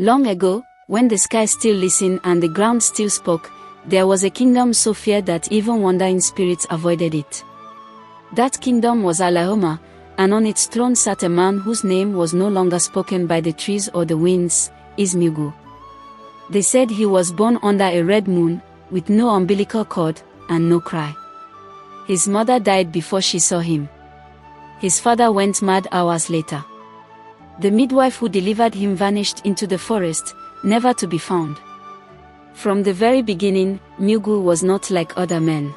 Long ago, when the sky still listened and the ground still spoke, there was a kingdom so feared that even wandering spirits avoided it. That kingdom was Alaoma, and on its throne sat a man whose name was no longer spoken by the trees or the winds, Eze Muoagwu. They said he was born under a red moon, with no umbilical cord, and no cry. His mother died before she saw him. His father went mad hours later. The midwife who delivered him vanished into the forest, never to be found. From the very beginning, Muoagwu was not like other men.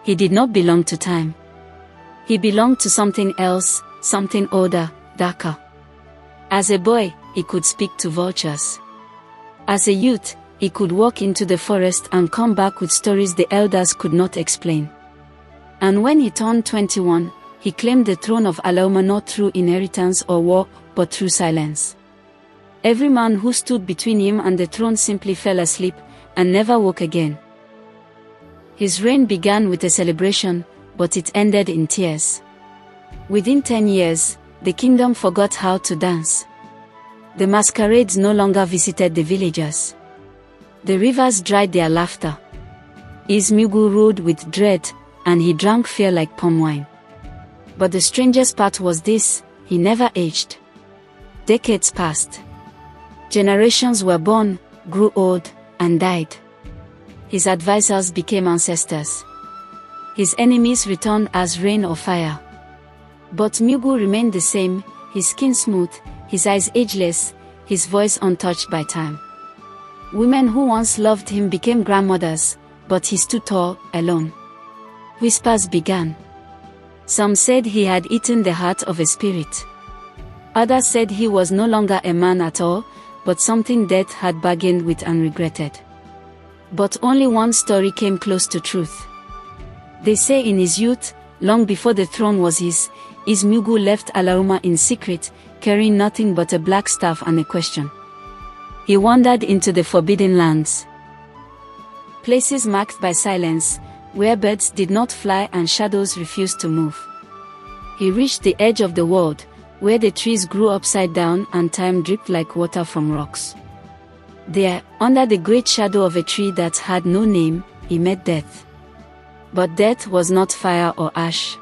He did not belong to time. He belonged to something else, something older, darker. As a boy, he could speak to vultures. As a youth, he could walk into the forest and come back with stories the elders could not explain. And when he turned 21, he claimed the throne of Alaoma not through inheritance or war, but through silence. Every man who stood between him and the throne simply fell asleep, and never woke again. His reign began with a celebration, but it ended in tears. Within 10 years, the kingdom forgot how to dance. The masquerades no longer visited the villagers. The rivers dried their laughter. Eze Muoagwu ruled with dread, and he drank fear like palm wine. But the strangest part was this: he never aged. Decades passed. Generations were born, grew old, and died. His advisors became ancestors. His enemies returned as rain or fire. But Muoagwu remained the same, his skin smooth, his eyes ageless, his voice untouched by time. Women who once loved him became grandmothers, but he stood tall, alone. Whispers began. Some said he had eaten the heart of a spirit. Others said he was no longer a man at all, but something death had bargained with and regretted. But only one story came close to truth. They say in his youth, long before the throne was his, Eze Muoagwu left Alaoma in secret, carrying nothing but a black staff and a question. He wandered into the forbidden lands. Places marked by silence, where birds did not fly and shadows refused to move. He reached the edge of the world, where the trees grew upside down and time dripped like water from rocks. There, under the great shadow of a tree that had no name, he met death. But death was not fire or ash.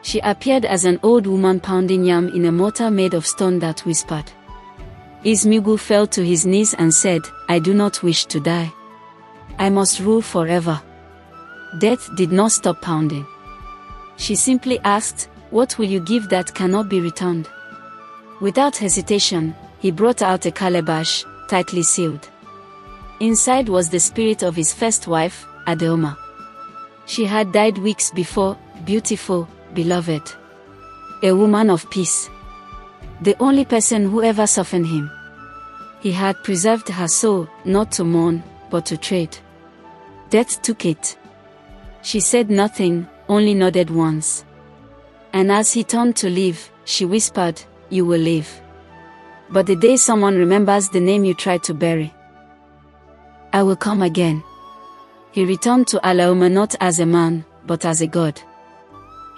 She appeared as an old woman pounding yam in a mortar made of stone that whispered. Eze Muoagwu fell to his knees and said, "I do not wish to die. I must rule forever." Death did not stop pounding. She simply asked, "What will you give that cannot be returned?" Without hesitation, he brought out a calabash, tightly sealed. Inside was the spirit of his first wife, Alaoma. She had died weeks before, beautiful, beloved. A woman of peace. The only person who ever softened him. He had preserved her soul, not to mourn, but to trade. Death took it. She said nothing, only nodded once. And as he turned to leave, she whispered, "You will live. But the day someone remembers the name you tried to bury, I will come again." He returned to Alaoma not as a man, but as a god.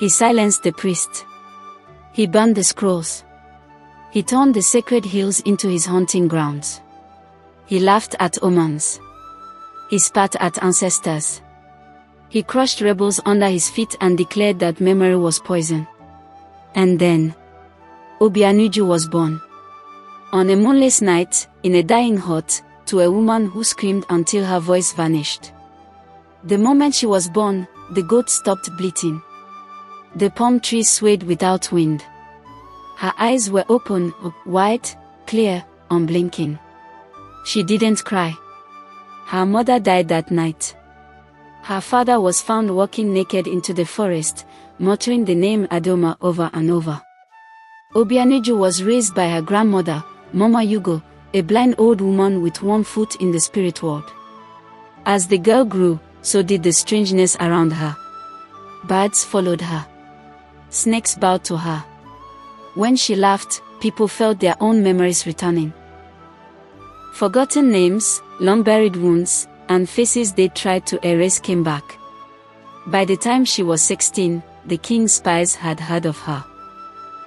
He silenced the priest. He burned the scrolls. He turned the sacred hills into his hunting grounds. He laughed at omens. He spat at ancestors. He crushed rebels under his feet and declared that memory was poison. And then, Obianuju was born. On a moonless night, in a dying hut, to a woman who screamed until her voice vanished. The moment she was born, the goat stopped bleating. The palm trees swayed without wind. Her eyes were open, wide, clear, unblinking. She didn't cry. Her mother died that night. Her father was found walking naked into the forest, muttering the name Alaoma over and over. Obianuju was raised by her grandmother, Mama Yugo, a blind old woman with one foot in the spirit world. As the girl grew, so did the strangeness around her. Birds followed her. Snakes bowed to her. When she laughed, people felt their own memories returning. Forgotten names, long-buried wounds, and faces they tried to erase came back. By the time she was 16, the king's spies had heard of her.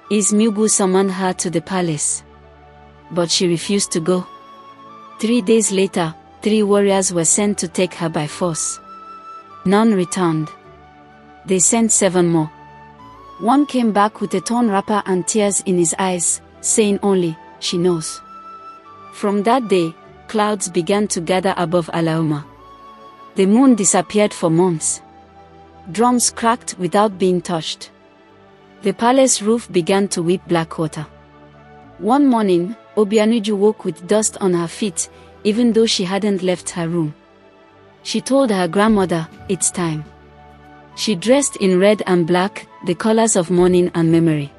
Eze Muoagwu summoned her to the palace. but she refused to go. 3 days later, 3 warriors were sent to take her by force. None returned. They sent 7 more. One came back with a torn wrapper and tears in his eyes, saying only, "She knows." From that day, clouds began to gather above Alaoma. The moon disappeared for months. Drums cracked without being touched. The palace roof began to weep black water. One morning, Obianuju woke with dust on her feet, even though she hadn't left her room. She told her grandmother, "It's time." She dressed in red and black, the colors of mourning and memory.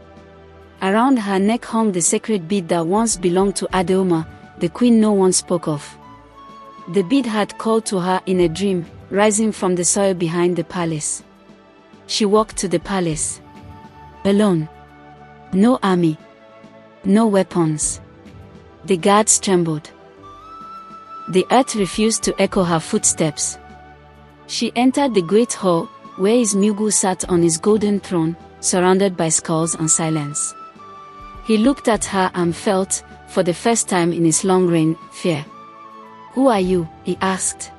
Around her neck hung the sacred bead that once belonged to Alaoma, the queen no one spoke of. The bead had called to her in a dream, rising from the soil behind the palace. She walked to the palace. Alone. No army. No weapons. The guards trembled. The earth refused to echo her footsteps. She entered the great hall, where Eze Muoagwu sat on his golden throne, surrounded by skulls and silence. He looked at her and felt, for the first time in his long reign, fear. "Who are you?" he asked.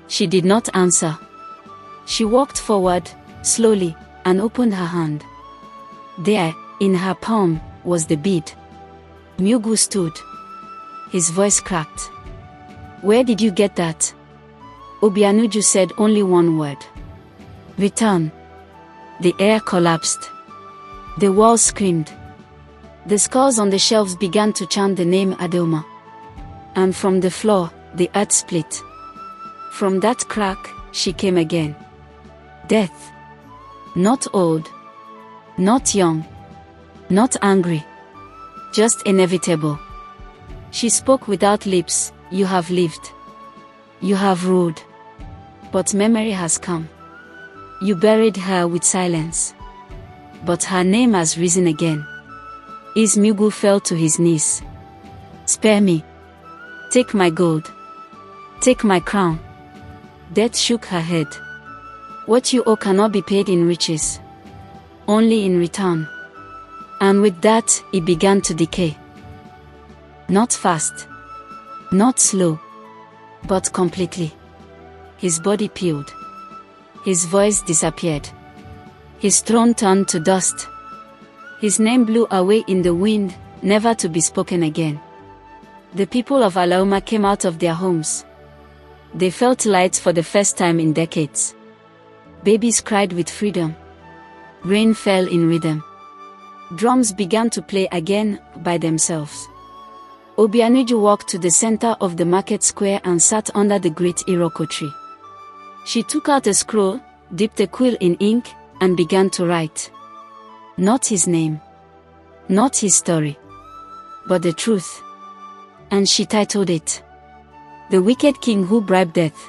She did not answer. She walked forward, slowly, and opened her hand. There, in her palm, was the bead. Muoagwu stood. His voice cracked. "Where did you get that?" Obianuju said only one word. "Return." The air collapsed. The walls screamed. The skulls on the shelves began to chant the name Alaoma. And from the floor, the earth split. From that crack, she came again. Death. Not old. Not young. Not angry. Just inevitable. She spoke without lips. "You have lived. You have ruled. But memory has come. You buried her with silence. But her name has risen again." Eze Muoagwu fell to his knees. "Spare me. Take my gold. Take my crown." Death shook her head. "What you owe cannot be paid in riches. Only in return." And with that, he began to decay. Not fast. Not slow. But completely. His body peeled. His voice disappeared. His throne turned to dust. His name blew away in the wind, never to be spoken again. The people of Alaoma came out of their homes. They felt light for the first time in decades. Babies cried with freedom. Rain fell in rhythm. Drums began to play again, by themselves. Obianuju walked to the center of the market square and sat under the great iroko tree. She took out a scroll, dipped a quill in ink, and began to write. Not his name. Not his story. But the truth. And she titled it, "The Wicked King Who Bribed Death."